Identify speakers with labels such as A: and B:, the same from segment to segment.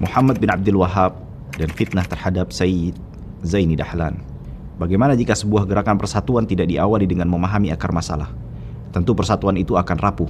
A: Muhammad bin Abdul Wahhab dan fitnah terhadap Sayyid Zaini Dahlan. Bagaimana jika sebuah gerakan persatuan tidak diawali dengan memahami akar masalah? Tentu persatuan itu akan rapuh.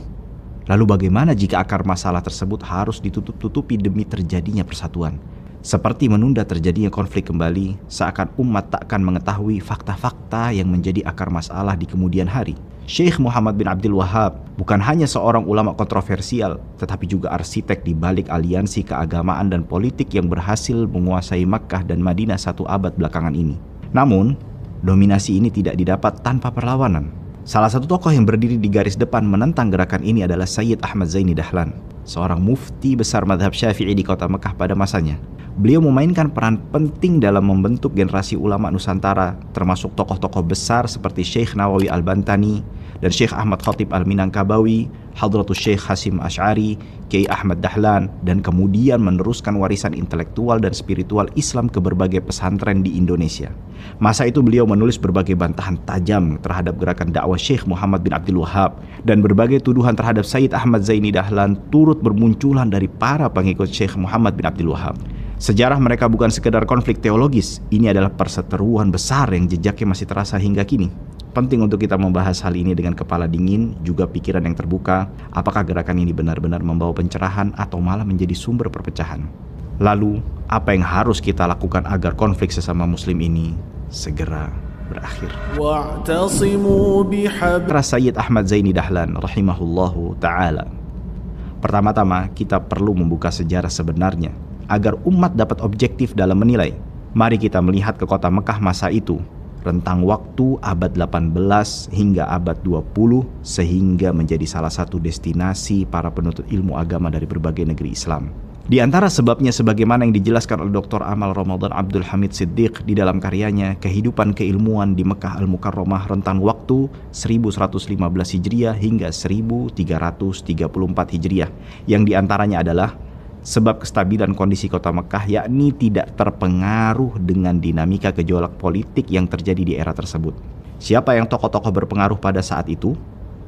A: Lalu bagaimana jika akar masalah tersebut harus ditutup-tutupi demi terjadinya persatuan? Seperti menunda terjadinya konflik kembali, seakan umat tak akan mengetahui fakta-fakta yang menjadi akar masalah di kemudian hari. Syekh Muhammad bin Abdul Wahhab bukan hanya seorang ulama kontroversial, tetapi juga arsitek di balik aliansi keagamaan dan politik yang berhasil menguasai Makkah dan Madinah 1 abad belakangan ini. Namun, dominasi ini tidak didapat tanpa perlawanan. Salah satu tokoh yang berdiri di garis depan menentang gerakan ini adalah Sayyid Ahmad Zaini Dahlan, seorang mufti besar mazhab Syafi'i di kota Mekah pada masanya. Beliau memainkan peran penting dalam membentuk generasi ulama Nusantara, termasuk tokoh-tokoh besar seperti Syekh Nawawi Al-Bantani dan Syekh Ahmad Khatib Al-Minangkabawi, Hadratus Syekh Hasim Asy'ari, Kiai Ahmad Dahlan, dan kemudian meneruskan warisan intelektual dan spiritual Islam ke berbagai pesantren di Indonesia. Masa itu beliau menulis berbagai bantahan tajam terhadap gerakan dakwah Syekh Muhammad bin Abdul Wahhab, dan berbagai tuduhan terhadap Sayyid Ahmad Zaini Dahlan turut bermunculan dari para pengikut Syekh Muhammad bin Abdul Wahhab. Sejarah mereka bukan sekedar konflik teologis, ini adalah perseteruan besar yang jejaknya masih terasa hingga kini. Penting untuk kita membahas hal ini dengan kepala dingin, juga pikiran yang terbuka. Apakah gerakan ini benar-benar membawa pencerahan atau malah menjadi sumber perpecahan? Lalu, apa yang harus kita lakukan agar konflik sesama muslim ini segera berakhir? Sayyid Ahmad Zaini Dahlan rahimahullahu ta'ala. Pertama-tama, kita perlu membuka sejarah sebenarnya agar umat dapat objektif dalam menilai. Mari kita melihat ke kota Mekah masa itu, rentang waktu abad 18 hingga abad 20, sehingga menjadi salah satu destinasi para penuntut ilmu agama dari berbagai negeri Islam. Di antara sebabnya sebagaimana yang dijelaskan oleh Dr. Amal Ramadan Abdul Hamid Siddiq di dalam karyanya Kehidupan Keilmuan di Mekah Al-Mukarramah rentang waktu 1115 Hijriah hingga 1334 Hijriah, yang diantaranya adalah sebab kestabilan kondisi kota Mekah, yakni tidak terpengaruh dengan dinamika gejolak politik yang terjadi di era tersebut. Siapa yang tokoh-tokoh berpengaruh pada saat itu?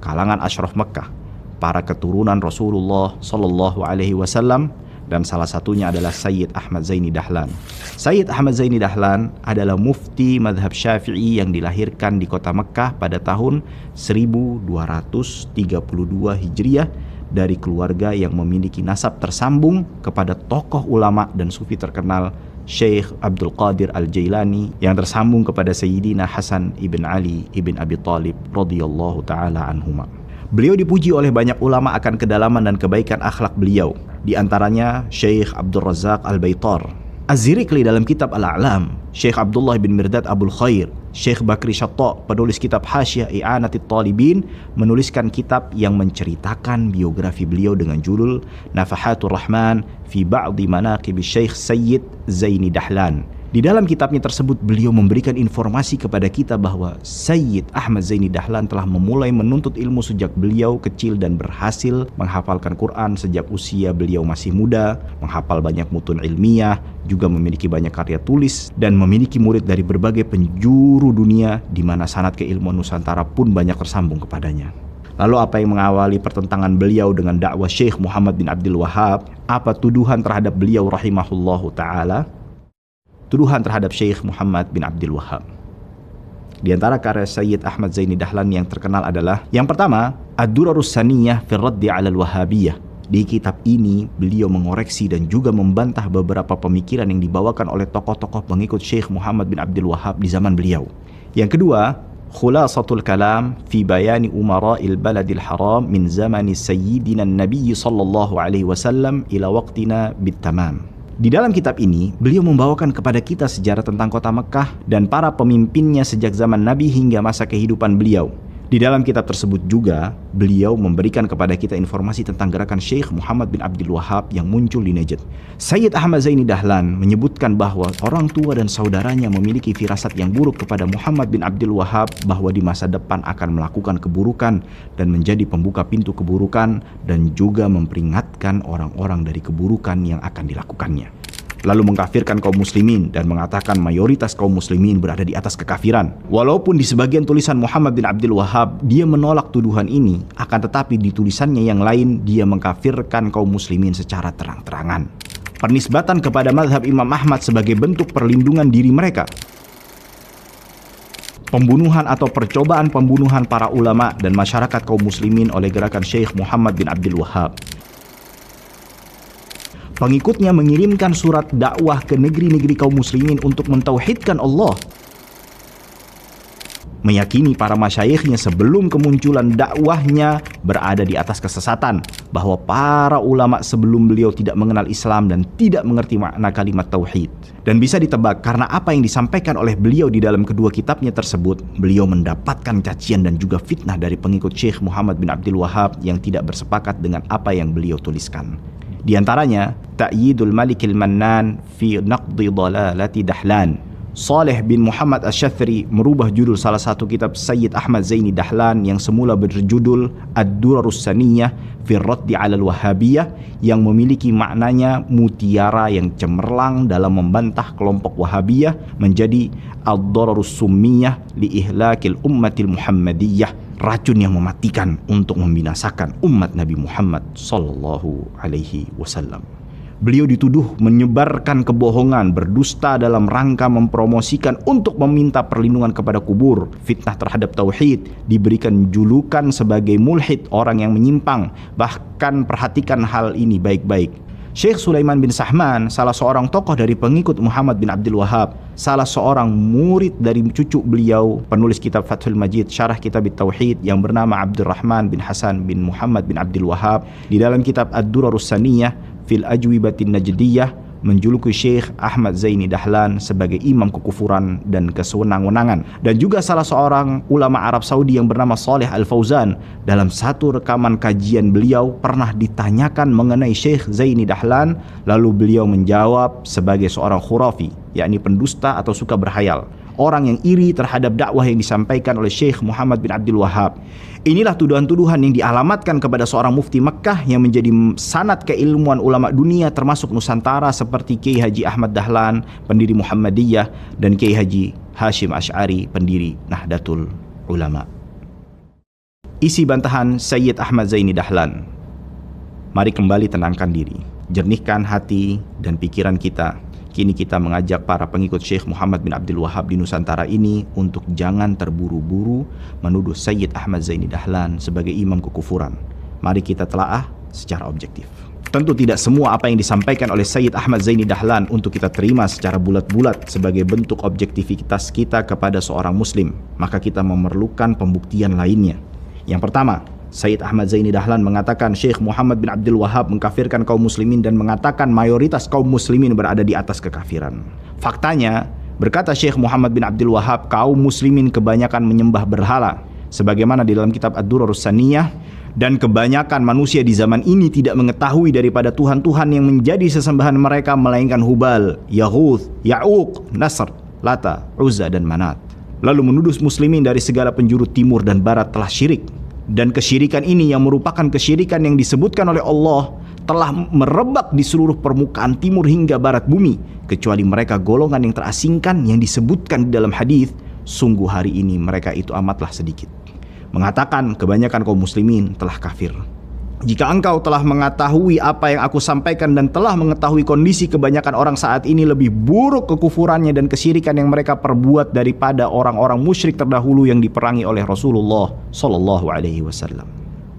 A: Kalangan Asyraf Mekah, para keturunan Rasulullah Shallallahu Alaihi Wasallam, dan salah satunya adalah Sayyid Ahmad Zaini Dahlan. Sayyid Ahmad Zaini Dahlan adalah mufti mazhab Syafi'i yang dilahirkan di kota Mekah pada tahun 1232 Hijriah dari keluarga yang memiliki nasab tersambung kepada tokoh ulama dan sufi terkenal Syekh Abdul Qadir Al-Jailani, yang tersambung kepada Sayyidina Hasan ibn Ali ibn Abi Talib radhiyallahu ta'ala anhuma. Beliau dipuji oleh banyak ulama akan kedalaman dan kebaikan akhlak beliau, di antaranya Syekh Abdul Razak Al-Baitar, Az-Zirikli dalam kitab Al-A'lam, Syekh Abdullah bin Mirdad Abul Khair, Syekh Bakri Syatta, penulis kitab Hasyiah I'anatit Talibin, menuliskan kitab yang menceritakan biografi beliau dengan judul Nafahatur Rahman fi Ba'di Manaqib Syekh Sayyid Zaini Dahlan. Di dalam kitabnya tersebut beliau memberikan informasi kepada kita bahwa Sayyid Ahmad Zaini Dahlan telah memulai menuntut ilmu sejak beliau kecil dan berhasil menghafalkan Quran sejak usia beliau masih muda, menghafal banyak mutun ilmiah, juga memiliki banyak karya tulis, dan memiliki murid dari berbagai penjuru dunia, di mana sanad keilmuan Nusantara pun banyak tersambung kepadanya. Lalu apa yang mengawali pertentangan beliau dengan dakwah Syekh Muhammad bin Abdul Wahhab? Apa tuduhan terhadap beliau rahimahullahu ta'ala? Tuduhan terhadap Syekh Muhammad bin Abdul Wahhab. Di antara karya Sayyid Ahmad Zaini Dahlan yang terkenal adalah yang pertama, Ad-Durarus Saniyah fi Raddi 'ala al-Wahhabiyah. Di kitab ini beliau mengoreksi dan juga membantah beberapa pemikiran yang dibawakan oleh tokoh-tokoh pengikut Syekh Muhammad bin Abdul Wahhab di zaman beliau. Yang kedua, Khulasatul Kalam fi Bayani Umara'il Baladil Haram min zamani Sayyidina Nabi sallallahu alaihi wasallam ila waqtina bitamam. Di dalam kitab ini, beliau membawakan kepada kita sejarah tentang kota Mekah dan para pemimpinnya sejak zaman Nabi hingga masa kehidupan beliau. Di dalam kitab tersebut juga, beliau memberikan kepada kita informasi tentang gerakan Syekh Muhammad bin Abdul Wahhab yang muncul di Najd. Sayyid Ahmad Zaini Dahlan menyebutkan bahwa orang tua dan saudaranya memiliki firasat yang buruk kepada Muhammad bin Abdul Wahhab bahwa di masa depan akan melakukan keburukan dan menjadi pembuka pintu keburukan, dan juga memperingatkan orang-orang dari keburukan yang akan dilakukannya. Lalu mengkafirkan kaum muslimin dan mengatakan mayoritas kaum muslimin berada di atas kekafiran. Walaupun di sebagian tulisan Muhammad bin Abdul Wahhab dia menolak tuduhan ini, akan tetapi di tulisannya yang lain dia mengkafirkan kaum muslimin secara terang-terangan. Penisbatan kepada mazhab Imam Ahmad sebagai bentuk perlindungan diri mereka. Pembunuhan atau percobaan pembunuhan para ulama dan masyarakat kaum muslimin oleh gerakan Syekh Muhammad bin Abdul Wahhab. Pengikutnya mengirimkan surat dakwah ke negeri-negeri kaum muslimin untuk mentauhidkan Allah. Meyakini para masyaikhnya sebelum kemunculan dakwahnya berada di atas kesesatan, bahwa para ulama sebelum beliau tidak mengenal Islam dan tidak mengerti makna kalimat tauhid. Dan bisa ditebak karena apa yang disampaikan oleh beliau di dalam kedua kitabnya tersebut, beliau mendapatkan cacian dan juga fitnah dari pengikut Syekh Muhammad bin Abdul Wahhab yang tidak bersepakat dengan apa yang beliau tuliskan. Di antaranya, Ta'yidul Malikil Mannan fi Naqdi Dalalati Dahlan. Saleh bin Muhammad Asy-Syadzili merubah judul salah satu kitab Sayyid Ahmad Zaini Dahlan yang semula berjudul Ad-Durarus Saniyah fi Raddi 'alal Wahhabiyah, yang memiliki maknanya mutiara yang cemerlang dalam membantah kelompok Wahabiyah, menjadi Ad-Durarus Summiyah li Ihlakil Ummatil Muhammadiyah, racun yang mematikan untuk membinasakan umat Nabi Muhammad sallallahu alaihi wasallam. Beliau dituduh menyebarkan kebohongan, berdusta dalam rangka mempromosikan untuk meminta perlindungan kepada kubur, fitnah terhadap tauhid, diberikan julukan sebagai mulhid, orang yang menyimpang. Bahkan perhatikan hal ini baik-baik. Syekh Sulaiman bin Sahman, salah seorang tokoh dari pengikut Muhammad bin Abdul Wahhab, salah seorang murid dari cucu beliau, penulis kitab Fathul Majid, syarah kitab Tauhid, yang bernama Abdurrahman bin Hasan bin Muhammad bin Abdul Wahhab, di dalam kitab Ad-Durarus Saniyah fil Ajwibatin Najdiyah, menjuluki Syekh Ahmad Zaini Dahlan sebagai imam kekufuran dan kesewenang-wenangan. Dan juga salah seorang ulama Arab Saudi yang bernama Saleh Al-Fauzan, dalam satu rekaman kajian beliau pernah ditanyakan mengenai Syekh Zaini Dahlan, lalu beliau menjawab sebagai seorang khurafi, yakni pendusta atau suka berhayal, orang yang iri terhadap dakwah yang disampaikan oleh Syekh Muhammad bin Abdul Wahhab. Inilah tuduhan-tuduhan yang dialamatkan kepada seorang mufti Mekkah yang menjadi sanad keilmuan ulama dunia termasuk Nusantara, seperti Kiai Haji Ahmad Dahlan, pendiri Muhammadiyah, dan Kiai Haji Hashim Asy'ari, pendiri Nahdlatul Ulama. Isi bantahan Sayyid Ahmad Zaini Dahlan. Mari kembali tenangkan diri, jernihkan hati dan pikiran kita. Kini kita mengajak para pengikut Syekh Muhammad bin Abdul Wahhab di Nusantara ini untuk jangan terburu-buru menuduh Sayyid Ahmad Zaini Dahlan sebagai imam kekufuran. Mari kita telaah secara objektif. Tentu tidak semua apa yang disampaikan oleh Sayyid Ahmad Zaini Dahlan untuk kita terima secara bulat-bulat sebagai bentuk objektivitas kita kepada seorang muslim. Maka kita memerlukan pembuktian lainnya. Yang pertama, Sayyid Ahmad Zaini Dahlan mengatakan Syekh Muhammad bin Abdul Wahhab mengkafirkan kaum muslimin dan mengatakan mayoritas kaum muslimin berada di atas kekafiran. Faktanya, berkata Syekh Muhammad bin Abdul Wahhab, kaum muslimin kebanyakan menyembah berhala, sebagaimana di dalam kitab Ad-Durarus Saniyah, dan kebanyakan manusia di zaman ini tidak mengetahui daripada Tuhan-Tuhan yang menjadi sesembahan mereka, melainkan Hubal, Yaghuth, Ya'uq, Nasr, Lata, Uzza, dan Manat. Lalu menuduh muslimin dari segala penjuru timur dan barat telah syirik. Dan kesyirikan ini yang merupakan kesyirikan yang disebutkan oleh Allah telah merebak di seluruh permukaan timur hingga barat bumi, kecuali mereka golongan yang terasingkan yang disebutkan di dalam hadis, sungguh hari ini mereka itu amatlah sedikit. Mengatakan kebanyakan kaum muslimin telah kafir. Jika engkau telah mengetahui apa yang aku sampaikan dan telah mengetahui kondisi kebanyakan orang saat ini lebih buruk kekufurannya dan kesyirikan yang mereka perbuat daripada orang-orang musyrik terdahulu yang diperangi oleh Rasulullah sallallahu alaihi wasallam.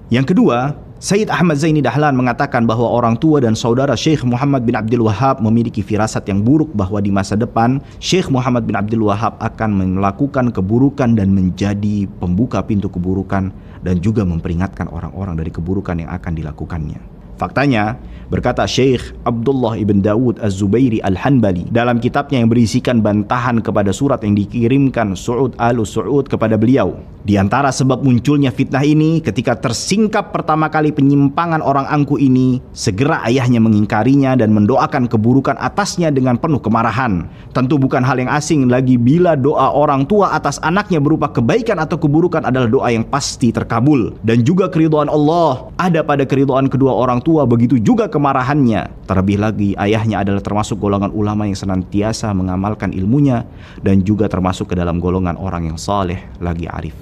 A: Yang kedua, Sayyid Ahmad Zaini Dahlan mengatakan bahwa orang tua dan saudara Syekh Muhammad bin Abdul Wahhab memiliki firasat yang buruk bahwa di masa depan Syekh Muhammad bin Abdul Wahhab akan melakukan keburukan dan menjadi pembuka pintu keburukan, dan juga memperingatkan orang-orang dari keburukan yang akan dilakukannya. Faktanya, berkata Syekh Abdullah ibn Dawud Az-Zubairi Al-Hanbali dalam kitabnya yang berisikan bantahan kepada surat yang dikirimkan Su'ud al-Su'ud kepada beliau, di antara sebab munculnya fitnah ini, ketika tersingkap pertama kali penyimpangan orang angku ini, segera ayahnya mengingkarinya dan mendoakan keburukan atasnya dengan penuh kemarahan. Tentu bukan hal yang asing lagi bila doa orang tua atas anaknya berupa kebaikan atau keburukan adalah doa yang pasti terkabul. Dan juga keridhaan Allah ada pada keridhaan kedua orang tua, begitu juga kemarahannya. Terlebih lagi ayahnya adalah termasuk golongan ulama yang senantiasa mengamalkan ilmunya, dan juga termasuk ke dalam golongan orang yang saleh lagi arif.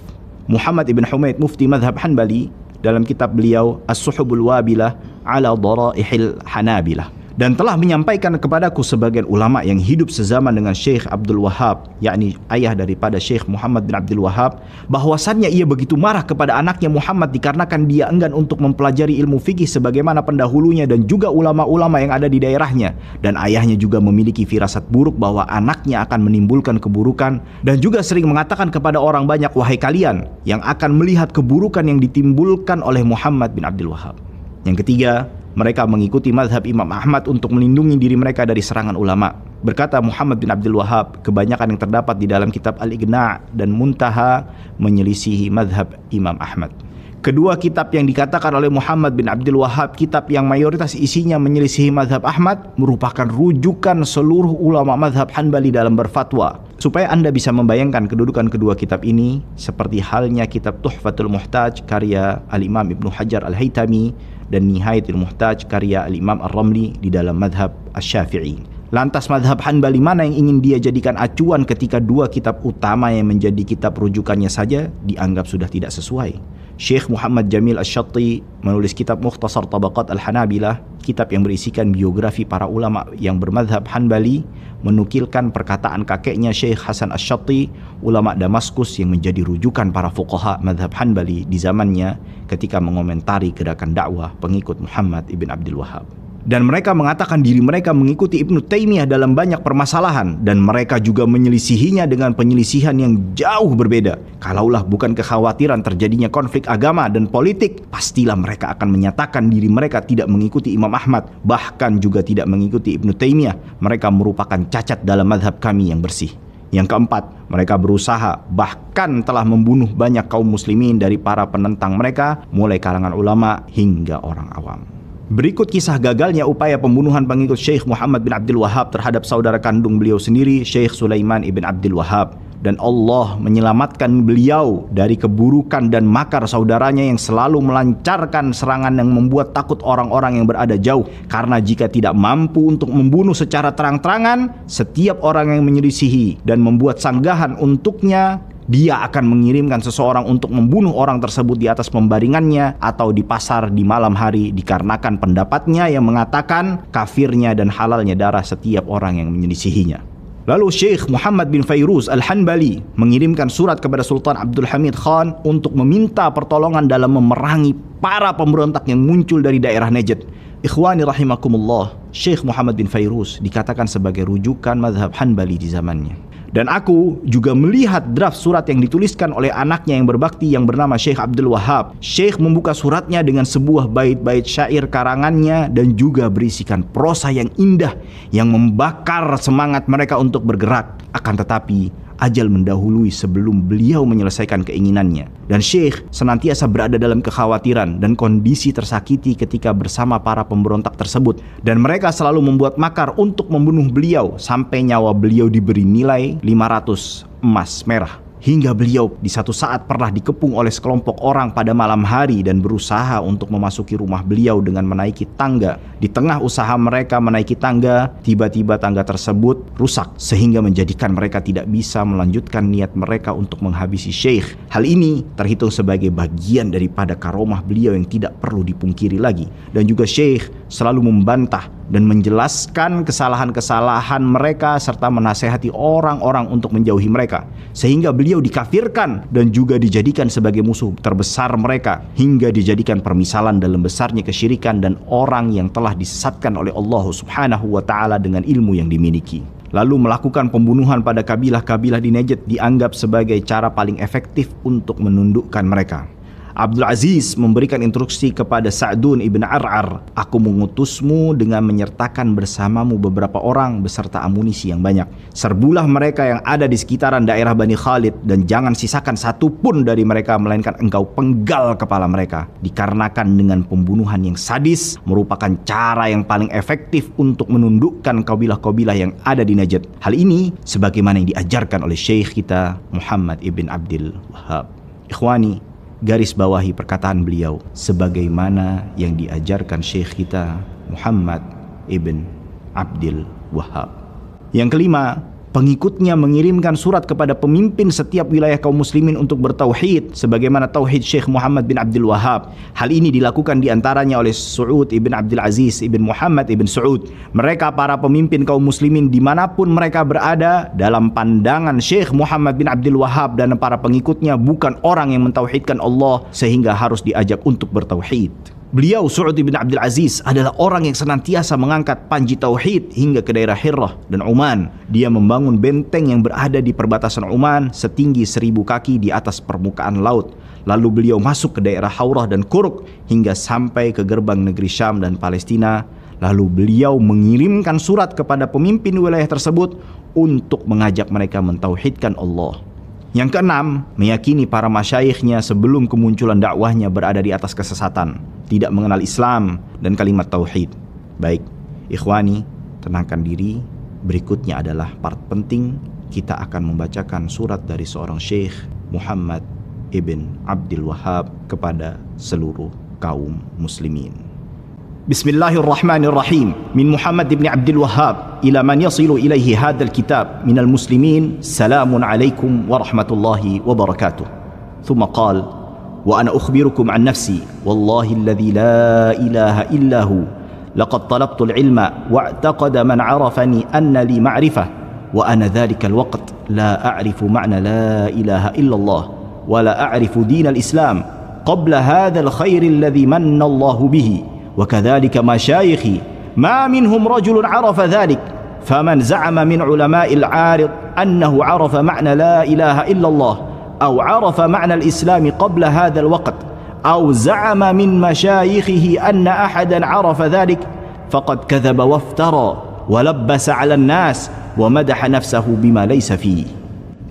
A: Muhammad ibn Humaid, mufti madhab Hanbali, dalam kitab beliau As-Suhubul Wabilah ala Daraihil Hanabilah, dan telah menyampaikan kepadaku sebagian ulama yang hidup sezaman dengan Syekh Abdul Wahhab, yakni ayah daripada Syekh Muhammad bin Abdul Wahhab, bahwasannya ia begitu marah kepada anaknya Muhammad dikarenakan dia enggan untuk mempelajari ilmu fikih sebagaimana pendahulunya dan juga ulama-ulama yang ada di daerahnya, dan ayahnya juga memiliki firasat buruk bahwa anaknya akan menimbulkan keburukan, dan juga sering mengatakan kepada orang banyak, wahai kalian yang akan melihat keburukan yang ditimbulkan oleh Muhammad bin Abdul Wahhab. Yang ketiga, mereka mengikuti mazhab Imam Ahmad untuk melindungi diri mereka dari serangan ulama. Berkata Muhammad bin Abdul Wahhab, kebanyakan yang terdapat di dalam kitab Al-Ighna' dan Muntaha menyelisihi mazhab Imam Ahmad. Kedua kitab yang dikatakan oleh Muhammad bin Abdul Wahhab, kitab yang mayoritas isinya menyelisihi mazhab Ahmad, merupakan rujukan seluruh ulama mazhab Hanbali dalam berfatwa. Supaya Anda bisa membayangkan kedudukan kedua kitab ini, seperti halnya kitab Tuhfatul Muhtaj karya Al-Imam Ibnu Hajar Al-Haytami dan Nihayatul Muhtaj karya Al-Imam Ar-Ramli di dalam mazhab Asy-Syafi'i. Lantas mazhab Hanbali mana yang ingin dia jadikan acuan ketika dua kitab utama yang menjadi kitab rujukannya saja dianggap sudah tidak sesuai? Syekh Muhammad Jamil Asy-Syatti menulis kitab Mukhtasar Tabaqat Al-Hanabilah, kitab yang berisikan biografi para ulama yang bermazhab Hanbali, menukilkan perkataan kakeknya Syekh Hasan Asy-Syatti, ulama Damaskus yang menjadi rujukan para fuqaha mazhab Hanbali di zamannya ketika mengomentari gerakan dakwah pengikut Muhammad ibn Abdul Wahhab. Dan mereka mengatakan diri mereka mengikuti Ibnu Taimiyah dalam banyak permasalahan, dan mereka juga menyelisihinya dengan penyelisihan yang jauh berbeda. Kalaulah bukan kekhawatiran terjadinya konflik agama dan politik, pastilah mereka akan menyatakan diri mereka tidak mengikuti Imam Ahmad, bahkan juga tidak mengikuti Ibnu Taimiyah. Mereka merupakan cacat dalam mazhab kami yang bersih. Yang keempat, mereka berusaha bahkan telah membunuh banyak kaum muslimin dari para penentang mereka, mulai kalangan ulama hingga orang awam. Berikut kisah gagalnya upaya pembunuhan pengikut Syekh Muhammad bin Abdul Wahhab terhadap saudara kandung beliau sendiri, Syekh Sulaiman ibn Abdul Wahhab. Dan Allah menyelamatkan beliau dari keburukan dan makar saudaranya yang selalu melancarkan serangan yang membuat takut orang-orang yang berada jauh. Karena jika tidak mampu untuk membunuh secara terang-terangan setiap orang yang menyelisihi dan membuat sanggahan untuknya, dia akan mengirimkan seseorang untuk membunuh orang tersebut di atas pembaringannya atau di pasar di malam hari, dikarenakan pendapatnya yang mengatakan kafirnya dan halalnya darah setiap orang yang menyelisihinya. Lalu Syekh Muhammad bin Fairuz Al-Hanbali mengirimkan surat kepada Sultan Abdul Hamid Khan untuk meminta pertolongan dalam memerangi para pemberontak yang muncul dari daerah Najd. Ikhwani rahimakumullah, Syekh Muhammad bin Fairuz dikatakan sebagai rujukan mazhab Hanbali di zamannya. Dan aku juga melihat draft surat yang dituliskan oleh anaknya yang berbakti yang bernama Syekh Abdul Wahhab. Syekh membuka suratnya dengan sebuah bait-bait syair karangannya dan juga berisikan prosa yang indah yang membakar semangat mereka untuk bergerak. Akan tetapi ajal mendahului sebelum beliau menyelesaikan keinginannya. Dan Syekh senantiasa berada dalam kekhawatiran dan kondisi tersakiti ketika bersama para pemberontak tersebut. Dan mereka selalu membuat makar untuk membunuh beliau sampai nyawa beliau diberi nilai 500 emas merah. Hingga beliau di satu saat pernah dikepung oleh sekelompok orang pada malam hari dan berusaha untuk memasuki rumah beliau dengan menaiki tangga. Di tengah usaha mereka menaiki tangga, tiba-tiba tangga tersebut rusak sehingga menjadikan mereka tidak bisa melanjutkan niat mereka untuk menghabisi Syekh. Hal ini terhitung sebagai bagian daripada karomah beliau yang tidak perlu dipungkiri lagi. Dan juga Syekh selalu membantah dan menjelaskan kesalahan-kesalahan mereka serta menasehati orang-orang untuk menjauhi mereka, sehingga beliau dikafirkan dan juga dijadikan sebagai musuh terbesar mereka, hingga dijadikan permisalan dalam besarnya kesyirikan dan orang yang telah disesatkan oleh Allah Subhanahu wa ta'ala dengan ilmu yang dimiliki. Lalu melakukan pembunuhan pada kabilah-kabilah di Najd dianggap sebagai cara paling efektif untuk menundukkan mereka. Abdul Aziz memberikan instruksi kepada Sa'dun ibn Ar'ar, aku mengutusmu dengan menyertakan bersamamu beberapa orang beserta amunisi yang banyak. Serbulah mereka yang ada di sekitaran daerah Bani Khalid dan jangan sisakan satu pun dari mereka melainkan engkau penggal kepala mereka. Dikarenakan dengan pembunuhan yang sadis merupakan cara yang paling efektif untuk menundukkan kabilah-kabilah yang ada di Najd. Hal ini sebagaimana yang diajarkan oleh Syekh kita Muhammad ibn Abdul Wahhab. Ikhwani, garis bawahi perkataan beliau sebagaimana yang diajarkan Syekh kita Muhammad ibn Abdul Wahhab. Yang kelima, Pengikutnya mengirimkan surat kepada pemimpin setiap wilayah kaum muslimin untuk bertauhid sebagaimana tauhid Syekh Muhammad bin Abdul Wahhab. Hal ini dilakukan diantaranya oleh Saud ibn Abdul Aziz ibn Muhammad ibn Saud. Mereka para pemimpin kaum muslimin dimanapun mereka berada, dalam pandangan Syekh Muhammad bin Abdul Wahhab dan para pengikutnya bukan orang yang mentauhidkan Allah sehingga harus diajak untuk bertauhid. Beliau Saud bin Abdul Aziz adalah orang yang senantiasa mengangkat panji tauhid hingga ke daerah Hirrah dan Oman. Dia membangun benteng yang berada di perbatasan Oman setinggi 1000 kaki di atas permukaan laut. Lalu beliau masuk ke daerah Haurah dan Kuruk hingga sampai ke gerbang negeri Syam dan Palestina. Lalu beliau mengirimkan surat kepada pemimpin wilayah tersebut untuk mengajak mereka mentauhidkan Allah. Yang keenam, meyakini para masyaikhnya sebelum kemunculan dakwahnya berada di atas kesesatan, tidak mengenal Islam dan kalimat tauhid. Baik, ikhwani, tenangkan diri. Berikutnya adalah part penting. Kita akan membacakan surat dari seorang Syekh Muhammad ibn Abdul Wahhab kepada seluruh kaum muslimin. Bismillahirrahmanirrahim. Min Muhammad ibn Abdul Wahhab ila man yasilu ilaihi hadzal kitab minal muslimin. Salamun alaikum warahmatullahi wabarakatuh. Thumma qala: wa ana ukhbirukum an nafsi wallahi alladhi la ilaha illa hu laqad talabtu al-ilma wa'taqada man 'arafani anna li ma'rifah wa ana dhalika al-waqt la a'rifu ma'na la ilaha illa Allah wa la a'rifu din al-islam qabla hadha al-khair alladhi manna Allah bihi. وكذلك مشايخي ما منهم رجل عرف ذلك فمن زعم من علماء العارض أنه عرف معنى لا إله إلا الله أو عرف معنى الإسلام قبل هذا الوقت أو زعم من مشايخه أن أحدا عرف ذلك فقد كذب وافترى ولبس على الناس ومدح نفسه بما ليس فيه.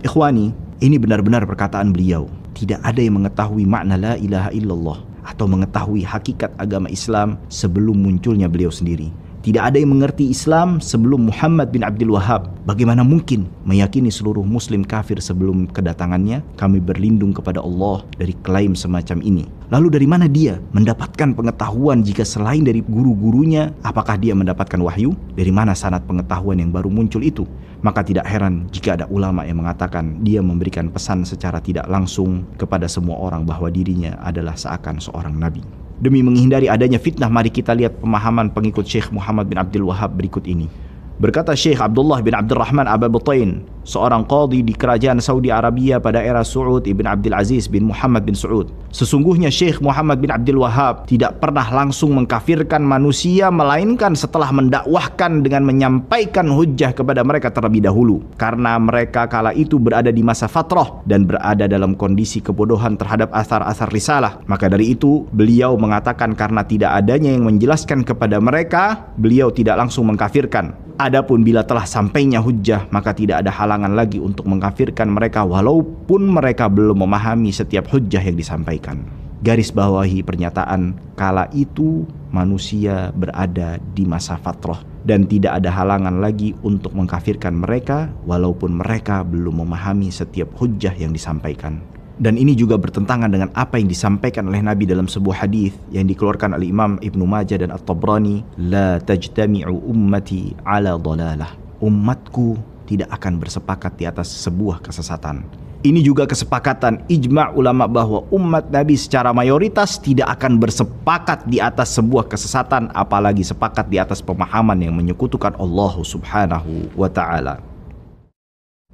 A: Ikhwani, ini benar-benar perkataan beliau. Tidak ada yang mengetahui makna la ilaha illallah atau mengetahui hakikat agama Islam sebelum munculnya beliau sendiri. Tidak ada yang mengerti Islam sebelum Muhammad bin Abdul Wahhab. Bagaimana mungkin meyakini seluruh muslim kafir sebelum kedatangannya? Kami berlindung kepada Allah dari klaim semacam ini. Lalu dari mana dia mendapatkan pengetahuan jika selain dari guru-gurunya? Apakah dia mendapatkan wahyu? Dari mana sanad pengetahuan yang baru muncul itu? Maka tidak heran jika ada ulama yang mengatakan dia memberikan pesan secara tidak langsung kepada semua orang bahwa dirinya adalah seakan seorang nabi. Demi menghindari adanya fitnah, mari kita lihat pemahaman pengikut Syekh Muhammad bin Abdul Wahhab berikut ini. Berkata Syekh Abdullah bin Abdurrahman Ababutain, seorang qadhi di kerajaan Saudi Arabia pada era Saud ibn Abdul Aziz bin Muhammad bin Saud. Sesungguhnya Syekh Muhammad bin Abdul Wahhab tidak pernah langsung mengkafirkan manusia, melainkan setelah mendakwahkan dengan menyampaikan hujjah kepada mereka terlebih dahulu. Karena mereka kala itu berada di masa fatrah dan berada dalam kondisi kebodohan terhadap asar-asar risalah. Maka dari itu beliau mengatakan karena tidak adanya yang menjelaskan kepada mereka, beliau tidak langsung mengkafirkan. Adapun bila telah sampainya hujjah, maka tidak ada halangan lagi untuk mengkafirkan mereka walaupun mereka belum memahami setiap hujjah yang disampaikan. Garis bawahi pernyataan, kala itu manusia berada di masa fatrah dan tidak ada halangan lagi untuk mengkafirkan mereka walaupun mereka belum memahami setiap hujjah yang disampaikan. Dan ini juga bertentangan dengan apa yang disampaikan oleh Nabi dalam sebuah hadis yang dikeluarkan oleh Imam Ibnu Majah dan At-Tabrani, la tajtami'u ummati ala dhalalah. Umatku tidak akan bersepakat di atas sebuah kesesatan. Ini juga kesepakatan ijma' ulama bahwa umat Nabi secara mayoritas tidak akan bersepakat di atas sebuah kesesatan, apalagi sepakat di atas pemahaman yang menyekutukan Allah Subhanahu wa ta'ala.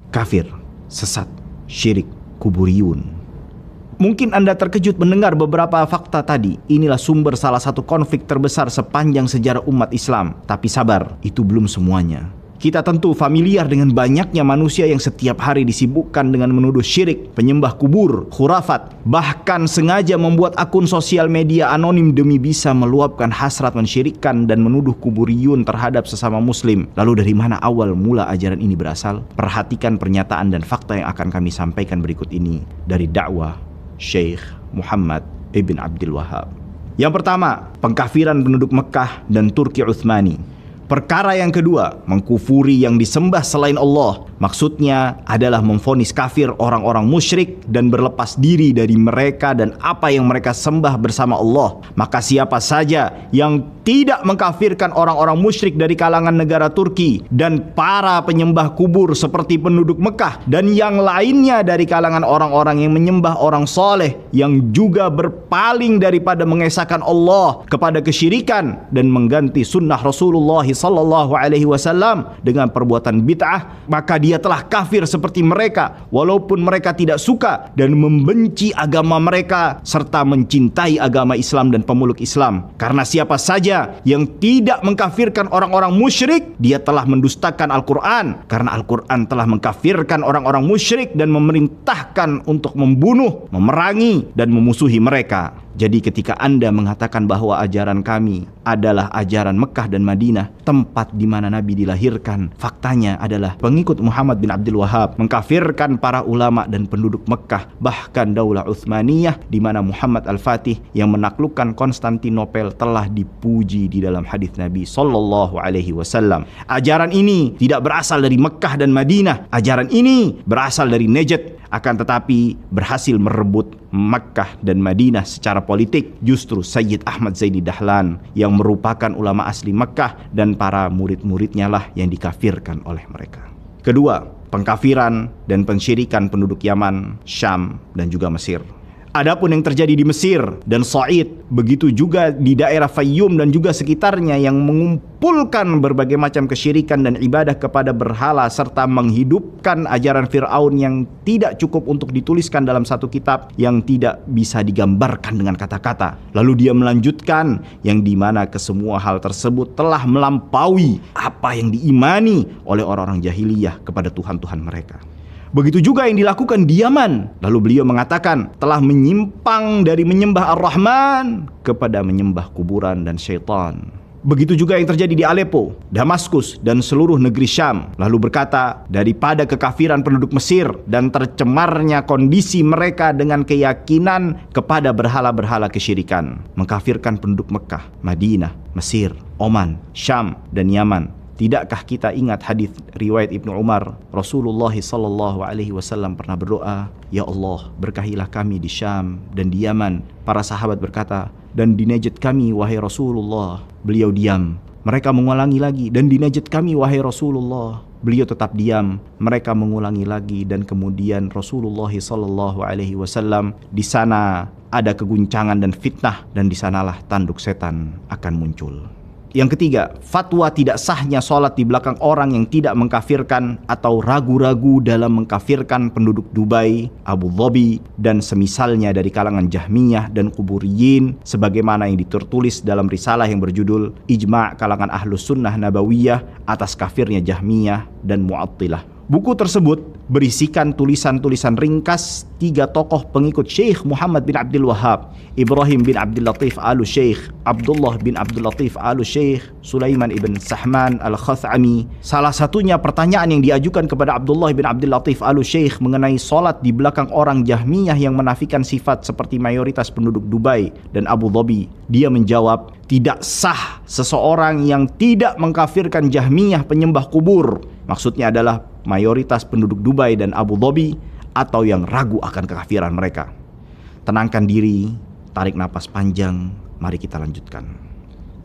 A: Kafir, sesat, syirik, kuburiyun. Mungkin Anda terkejut mendengar beberapa fakta tadi. Inilah sumber salah satu konflik terbesar sepanjang sejarah umat Islam. Tapi sabar, itu belum semuanya. Kita tentu familiar dengan banyaknya manusia yang setiap hari disibukkan dengan menuduh syirik, penyembah kubur, khurafat, bahkan sengaja membuat akun sosial media anonim demi bisa meluapkan hasrat mensyirikkan dan menuduh kuburiyun terhadap sesama muslim. Lalu dari mana awal mula ajaran ini berasal? Perhatikan pernyataan dan fakta yang akan kami sampaikan berikut ini dari dakwah Syekh Muhammad ibn Abdul Wahhab. Yang pertama, pengkafiran penduduk Mekah dan Turki Utsmani. Perkara yang kedua, mengkufuri yang disembah selain Allah. Maksudnya adalah memvonis kafir orang-orang musyrik dan berlepas diri dari mereka dan apa yang mereka sembah bersama Allah. Maka siapa saja yang tidak mengkafirkan orang-orang musyrik dari kalangan negara Turki dan para penyembah kubur seperti penduduk Mekah dan yang lainnya dari kalangan orang-orang yang menyembah orang soleh yang juga berpaling daripada mengesahkan Allah kepada kesyirikan dan mengganti sunnah Rasulullah sallallahu alaihi wasallam dengan perbuatan bid'ah, maka dia telah kafir seperti mereka walaupun mereka tidak suka dan membenci agama mereka serta mencintai agama Islam dan pemeluk Islam. Karena siapa saja yang tidak mengkafirkan orang-orang musyrik, dia telah mendustakan Al-Quran, karena Al-Quran telah mengkafirkan orang-orang musyrik dan memerintahkan untuk membunuh, memerangi dan memusuhi mereka. Jadi ketika Anda mengatakan bahwa ajaran kami adalah ajaran Mekah dan Madinah, tempat di mana Nabi dilahirkan, faktanya adalah pengikut Muhammad bin Abdul Wahhab mengkafirkan para ulama dan penduduk Mekah, bahkan Daulah Utsmaniyah di mana Muhammad Al-Fatih yang menaklukkan Konstantinopel telah dipuji di dalam hadis Nabi sallallahu alaihi wasallam. Ajaran ini tidak berasal dari Mekah dan Madinah. Ajaran ini berasal dari Najd, akan tetapi berhasil merebut Makkah dan Madinah secara politik justru Sayyid Ahmad Zaini Dahlan yang merupakan ulama asli Makkah dan para murid-muridnya lah yang dikafirkan oleh mereka. Kedua, pengkafiran dan pensyirikan penduduk Yaman, Syam dan juga Mesir. Adapun yang terjadi di Mesir dan Sa'id, begitu juga di daerah Fayyum dan juga sekitarnya yang mengumpulkan berbagai macam kesyirikan dan ibadah kepada berhala serta menghidupkan ajaran Fir'aun yang tidak cukup untuk dituliskan dalam satu kitab yang tidak bisa digambarkan dengan kata-kata. Lalu dia melanjutkan yang dimana kesemua hal tersebut telah melampaui apa yang diimani oleh orang-orang jahiliyah kepada Tuhan-Tuhan mereka. Begitu juga yang dilakukan di Yaman. Lalu beliau mengatakan telah menyimpang dari menyembah Ar-Rahman kepada menyembah kuburan dan syaitan. Begitu juga yang terjadi di Aleppo, Damaskus dan seluruh negeri Syam. Lalu berkata, daripada kekafiran penduduk Mesir dan tercemarnya kondisi mereka dengan keyakinan kepada berhala-berhala kesyirikan, mengkafirkan penduduk Mekah, Madinah, Mesir, Oman, Syam dan Yaman. Tidakkah kita ingat hadis riwayat Ibnu Umar, Rasulullah sallallahu alaihi wasallam pernah berdoa, "Ya Allah, berkahilah kami di Syam dan di Yaman." Para sahabat berkata, "Dan di Najd kami wahai Rasulullah." Beliau diam. Mereka mengulangi lagi, "Dan di Najd kami wahai Rasulullah." Beliau tetap diam. Mereka mengulangi lagi dan kemudian Rasulullah sallallahu alaihi wasallam, di sana ada keguncangan dan fitnah dan di sanalah tanduk setan akan muncul. Yang ketiga, fatwa tidak sahnya sholat di belakang orang yang tidak mengkafirkan atau ragu-ragu dalam mengkafirkan penduduk Dubai, Abu Dhabi, dan semisalnya dari kalangan Jahmiyah dan Quburiyin sebagaimana yang tertulis dalam risalah yang berjudul Ijma' kalangan Ahlus Sunnah Nabawiyah atas kafirnya Jahmiyah dan Mu'attilah. Buku tersebut berisikan tulisan-tulisan ringkas 3 tokoh pengikut Syekh Muhammad bin Abdul Wahhab, Ibrahim bin Abdul Latif al-Syekh, Abdullah bin Abdul Latif al-Syekh, Sulaiman ibn Sahman al-Khathami. Salah satunya pertanyaan yang diajukan kepada Abdullah bin Abdul Latif al-Syekh mengenai solat di belakang orang Jahmiyah yang menafikan sifat seperti mayoritas penduduk Dubai dan Abu Dhabi. Dia menjawab, tidak sah seseorang yang tidak mengkafirkan Jahmiyah penyembah kubur. Maksudnya adalah mayoritas penduduk Dubai dan Abu Dhabi atau yang ragu akan kekafiran mereka. Tenangkan diri, tarik napas panjang, mari kita lanjutkan.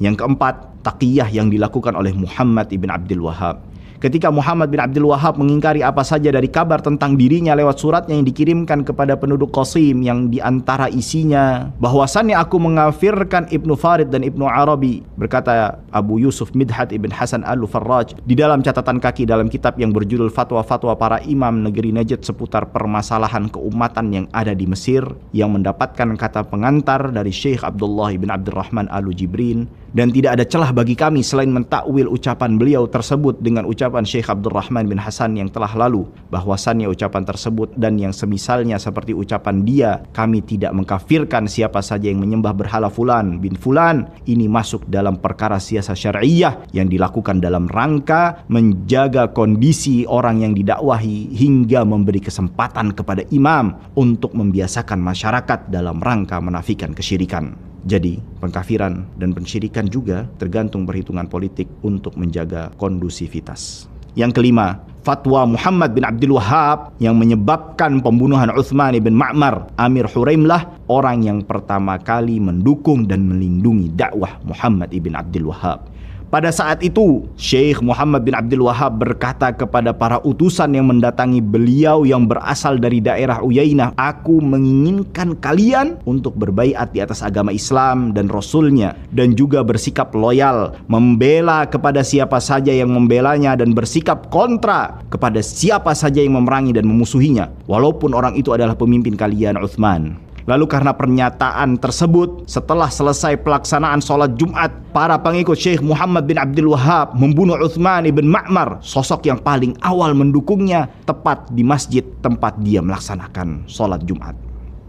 A: Yang keempat, taqiyah yang dilakukan oleh Muhammad ibn Abdul Wahhab. Ketika Muhammad bin Abdul Wahhab mengingkari apa saja dari kabar tentang dirinya lewat suratnya yang dikirimkan kepada penduduk Qasim yang diantara isinya bahwasannya aku mengafirkan Ibnu Farid dan Ibnu Arabi, berkata Abu Yusuf Midhat ibn Hasan al-Farraj di dalam catatan kaki dalam kitab yang berjudul Fatwa-Fatwa para Imam Negeri Najd seputar permasalahan keumatan yang ada di Mesir, yang mendapatkan kata pengantar dari Syekh Abdullah bin Abdurrahman al-Jibrin, dan tidak ada celah bagi kami selain mentakwil ucapan beliau tersebut dengan ucapan Syekh Abdurrahman bin Hasan yang telah lalu, bahwasannya ucapan tersebut dan yang semisalnya seperti ucapan dia, kami tidak mengkafirkan siapa saja yang menyembah berhala fulan bin fulan. Ini masuk dalam perkara siasah syar'iyah yang dilakukan dalam rangka menjaga kondisi orang yang didakwahi hingga memberi kesempatan kepada imam untuk membiasakan masyarakat dalam rangka menafikan kesyirikan. Jadi, pengkafiran dan pensyirikan juga tergantung perhitungan politik untuk menjaga kondusivitas. Yang kelima, fatwa Muhammad bin Abdul Wahhab yang menyebabkan pembunuhan Uthman bin Ma'mar. Amir Huraimlah orang yang pertama kali mendukung dan melindungi dakwah Muhammad bin Abdul Wahhab. Pada saat itu, Syekh Muhammad bin Abdul Wahhab berkata kepada para utusan yang mendatangi beliau yang berasal dari daerah Uyainah, "Aku menginginkan kalian untuk berbaiat di atas agama Islam dan Rasulnya, dan juga bersikap loyal, membela kepada siapa saja yang membelanya, dan bersikap kontra kepada siapa saja yang memerangi dan memusuhinya, walaupun orang itu adalah pemimpin kalian, Uthman." Lalu karena pernyataan tersebut, setelah selesai pelaksanaan sholat Jumat, para pengikut Syekh Muhammad bin Abdul Wahhab membunuh Uthman ibn Ma'mar, sosok yang paling awal mendukungnya, tepat di masjid tempat dia melaksanakan sholat Jumat.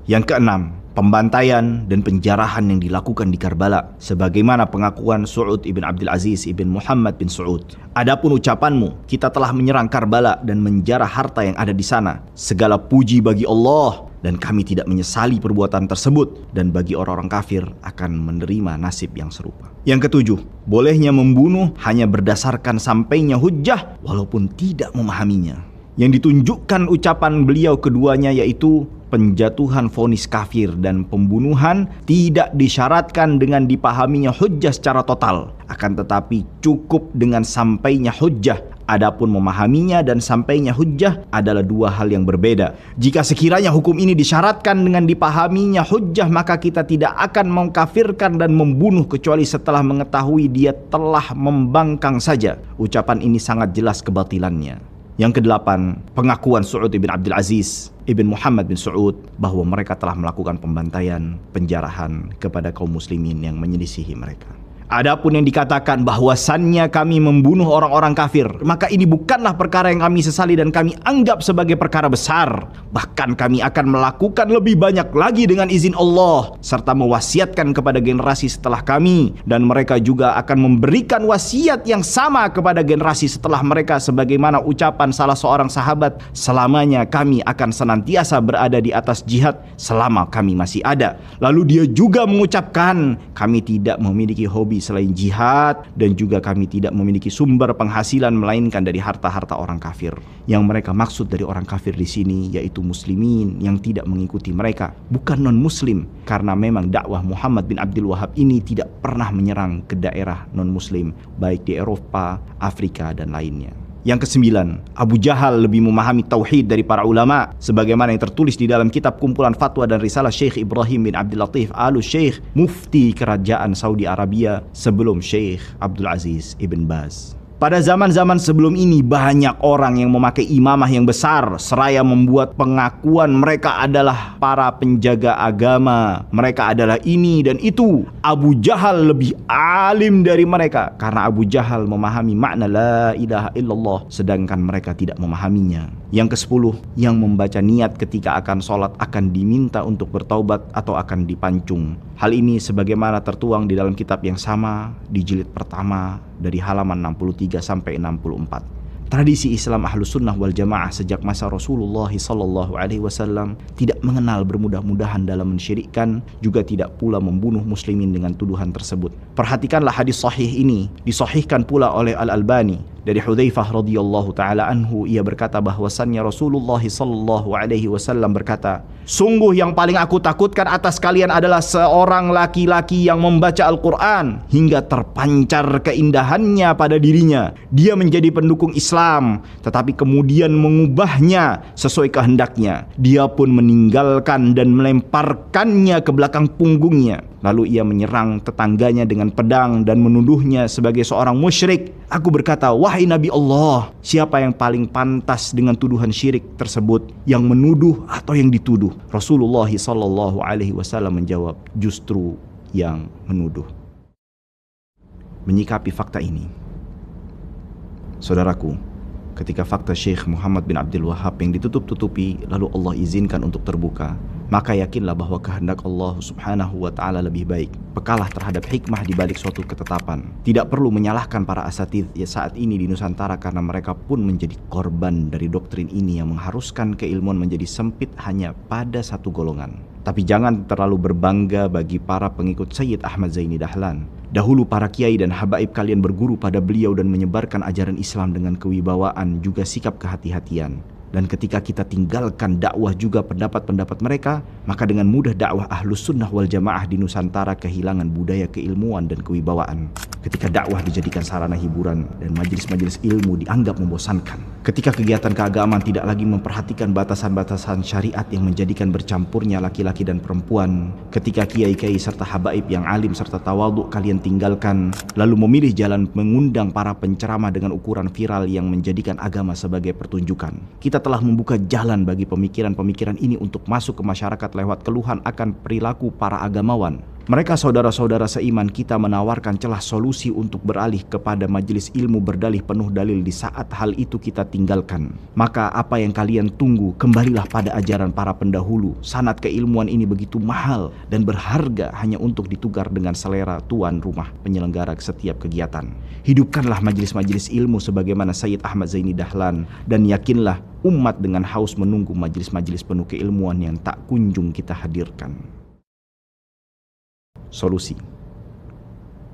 A: Yang keenam, pembantaian dan penjarahan yang dilakukan di Karbala, sebagaimana pengakuan Su'ud ibn Abdul Aziz ibn Muhammad bin Su'ud. Adapun ucapanmu, kita telah menyerang Karbala dan menjarah harta yang ada di sana. Segala puji bagi Allah, dan kami tidak menyesali perbuatan tersebut, dan bagi orang-orang kafir akan menerima nasib yang serupa. Yang ketujuh, bolehnya membunuh hanya berdasarkan sampainya hujjah walaupun tidak memahaminya. Yang ditunjukkan ucapan beliau keduanya yaitu penjatuhan vonis kafir dan pembunuhan tidak disyaratkan dengan dipahaminya hujjah secara total, akan tetapi cukup dengan sampainya hujjah. Adapun memahaminya dan sampainya hujjah adalah dua hal yang berbeda. Jika sekiranya hukum ini disyaratkan dengan dipahaminya hujjah, maka kita tidak akan mengkafirkan dan membunuh kecuali setelah mengetahui dia telah membangkang saja. Ucapan ini sangat jelas kebatilannya. Yang kedelapan, pengakuan Su'ud ibn Abdul Aziz ibn Muhammad bin Su'ud bahwa mereka telah melakukan pembantaian, penjarahan kepada kaum muslimin yang menyelisihi mereka. Adapun yang dikatakan bahwasannya kami membunuh orang-orang kafir, maka ini bukanlah perkara yang kami sesali dan kami anggap sebagai perkara besar. Bahkan kami akan melakukan lebih banyak lagi dengan izin Allah, serta mewasiatkan kepada generasi setelah kami, dan mereka juga akan memberikan wasiat yang sama kepada generasi setelah mereka, sebagaimana ucapan salah seorang sahabat, "Selamanya kami akan senantiasa berada di atas jihad selama kami masih ada." Lalu dia juga mengucapkan, "Kami tidak memiliki hobi selain jihad, dan juga kami tidak memiliki sumber penghasilan melainkan dari harta-harta orang kafir." Yang mereka maksud dari orang kafir di sini yaitu muslimin yang tidak mengikuti mereka, bukan non-muslim, karena memang dakwah Muhammad bin Abdul Wahhab ini tidak pernah menyerang ke daerah non-muslim, baik di Eropa, Afrika, dan lainnya. Yang kesembilan, Abu Jahal lebih memahami tauhid dari para ulama, sebagaimana yang tertulis di dalam kitab kumpulan fatwa dan risalah Syekh Ibrahim bin Abdul Latif Al-Syekh, mufti kerajaan Saudi Arabia sebelum Syekh Abdul Aziz ibn Baz. Pada zaman-zaman sebelum ini banyak orang yang memakai imamah yang besar seraya membuat pengakuan mereka adalah para penjaga agama, mereka adalah ini dan itu. Abu Jahal lebih alim dari mereka karena Abu Jahal memahami makna la ilaha illallah, sedangkan mereka tidak memahaminya. Yang ke-10, yang membaca niat ketika akan sholat akan diminta untuk bertaubat atau akan dipancung. Hal ini sebagaimana tertuang di dalam kitab yang sama di jilid pertama dari halaman 63 sampai 64. Tradisi Islam Ahlus Sunnah wal Jamaah sejak masa Rasulullah SAW tidak mengenal bermudah-mudahan dalam mensyirikkan, juga tidak pula membunuh muslimin dengan tuduhan tersebut. Perhatikanlah hadis sahih ini, disahihkan pula oleh Al-Albani. Dari Hudzaifah radhiyallahu taala anhu, ia berkata bahwasannya Rasulullah SAW berkata, "Sungguh yang paling aku takutkan atas kalian adalah seorang laki-laki yang membaca Al-Quran hingga terpancar keindahannya pada dirinya. Dia menjadi pendukung Islam, tetapi kemudian mengubahnya sesuai kehendaknya. Dia pun meninggalkan dan melemparkannya ke belakang punggungnya. Lalu ia menyerang tetangganya dengan pedang dan menuduhnya sebagai seorang musyrik. Aku berkata, wahai Nabi Allah, siapa yang paling pantas dengan tuduhan syirik tersebut, yang menuduh atau yang dituduh?" Rasulullah SAW menjawab, justru yang menuduh. Menyikapi fakta ini, saudaraku, ketika fakta Syekh Muhammad bin Abdul Wahhab yang ditutup-tutupi lalu Allah izinkan untuk terbuka, maka yakinlah bahwa kehendak Allah subhanahu wa ta'ala lebih baik. Pekalah terhadap hikmah di balik suatu ketetapan. Tidak perlu menyalahkan para asatidz ya saat ini di Nusantara, karena mereka pun menjadi korban dari doktrin ini yang mengharuskan keilmuan menjadi sempit hanya pada satu golongan. Tapi jangan terlalu berbangga bagi para pengikut Sayyid Ahmad Zaini Dahlan. Dahulu para kiai dan habaib kalian berguru pada beliau dan menyebarkan ajaran Islam dengan kewibawaan juga sikap kehati-hatian. Dan ketika kita tinggalkan dakwah juga pendapat-pendapat mereka, maka dengan mudah dakwah Ahlus Sunnah wal Jamaah di Nusantara kehilangan budaya keilmuan dan kewibawaan. Ketika dakwah dijadikan sarana hiburan dan majelis-majelis ilmu dianggap membosankan. Ketika kegiatan keagamaan tidak lagi memperhatikan batasan-batasan syariat yang menjadikan bercampurnya laki-laki dan perempuan. Ketika kiai-kiai serta habaib yang alim serta tawadhu kalian tinggalkan, lalu memilih jalan mengundang para penceramah dengan ukuran viral yang menjadikan agama sebagai pertunjukan. Kita telah membuka jalan bagi pemikiran-pemikiran ini untuk masuk ke masyarakat lewat keluhan akan perilaku para agamawan. Mereka saudara-saudara seiman kita menawarkan celah solusi untuk beralih kepada majelis ilmu berdalih penuh dalil di saat hal itu kita tinggalkan. Maka apa yang kalian tunggu? Kembalilah pada ajaran para pendahulu. Sanad keilmuan ini begitu mahal dan berharga hanya untuk ditukar dengan selera tuan rumah penyelenggara setiap kegiatan. Hidupkanlah majelis-majelis ilmu sebagaimana Sayyid Ahmad Zaini Dahlan, dan yakinlah umat dengan haus menunggu majelis-majelis penuh keilmuan yang tak kunjung kita hadirkan. Solusi.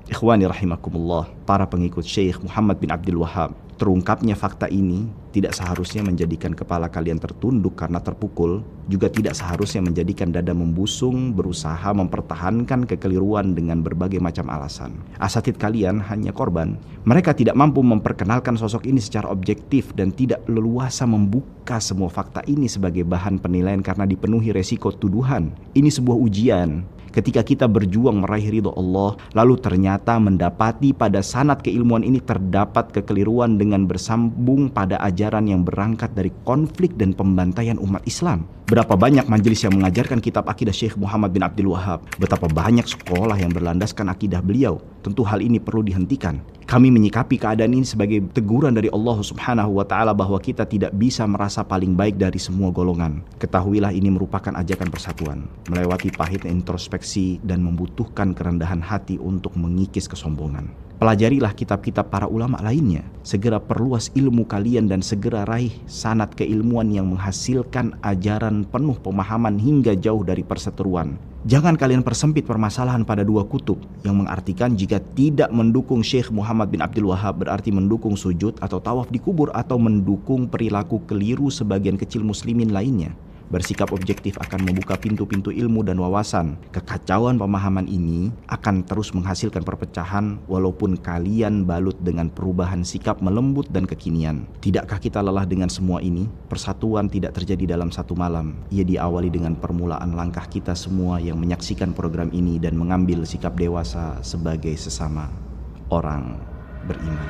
A: Ikhwani rahimakumullah, para pengikut Syekh Muhammad bin Abdul Wahhab, terungkapnya fakta ini tidak seharusnya menjadikan kepala kalian tertunduk karena terpukul, juga tidak seharusnya menjadikan dada membusung berusaha mempertahankan kekeliruan dengan berbagai macam alasan. Asatidz kalian hanya korban. Mereka tidak mampu memperkenalkan sosok ini secara objektif dan tidak leluasa membuka semua fakta ini sebagai bahan penilaian karena dipenuhi resiko tuduhan. Ini sebuah ujian. Ketika kita berjuang meraih ridho Allah, lalu ternyata mendapati pada sanad keilmuan ini terdapat kekeliruan dengan bersambung pada ajaran yang berangkat dari konflik dan pembantaian umat Islam. Berapa banyak majelis yang mengajarkan kitab akidah Syekh Muhammad bin Abdul Wahhab, betapa banyak sekolah yang berlandaskan akidah beliau. Tentu hal ini perlu dihentikan. Kami menyikapi keadaan ini sebagai teguran dari Allah subhanahu wa ta'ala bahwa kita tidak bisa merasa paling baik dari semua golongan. Ketahuilah ini merupakan ajakan persatuan, melewati pahitnya introspeksi dan membutuhkan kerendahan hati untuk mengikis kesombongan. Pelajarilah kitab-kitab para ulama lainnya. Segera perluas ilmu kalian dan segera raih sanad keilmuan yang menghasilkan ajaran penuh pemahaman hingga jauh dari perseteruan. Jangan kalian persempit permasalahan pada dua kutub, yang mengartikan jika tidak mendukung Syekh Muhammad bin Abdul Wahhab berarti mendukung sujud atau tawaf di kubur atau mendukung perilaku keliru sebagian kecil muslimin lainnya. Bersikap objektif akan membuka pintu-pintu ilmu dan wawasan. Kekacauan pemahaman ini akan terus menghasilkan perpecahan walaupun kalian balut dengan perubahan sikap melembut dan kekinian. Tidakkah kita lelah dengan semua ini? Persatuan tidak terjadi dalam satu malam. Ia diawali dengan permulaan langkah kita semua yang menyaksikan program ini dan mengambil sikap dewasa sebagai sesama orang beriman.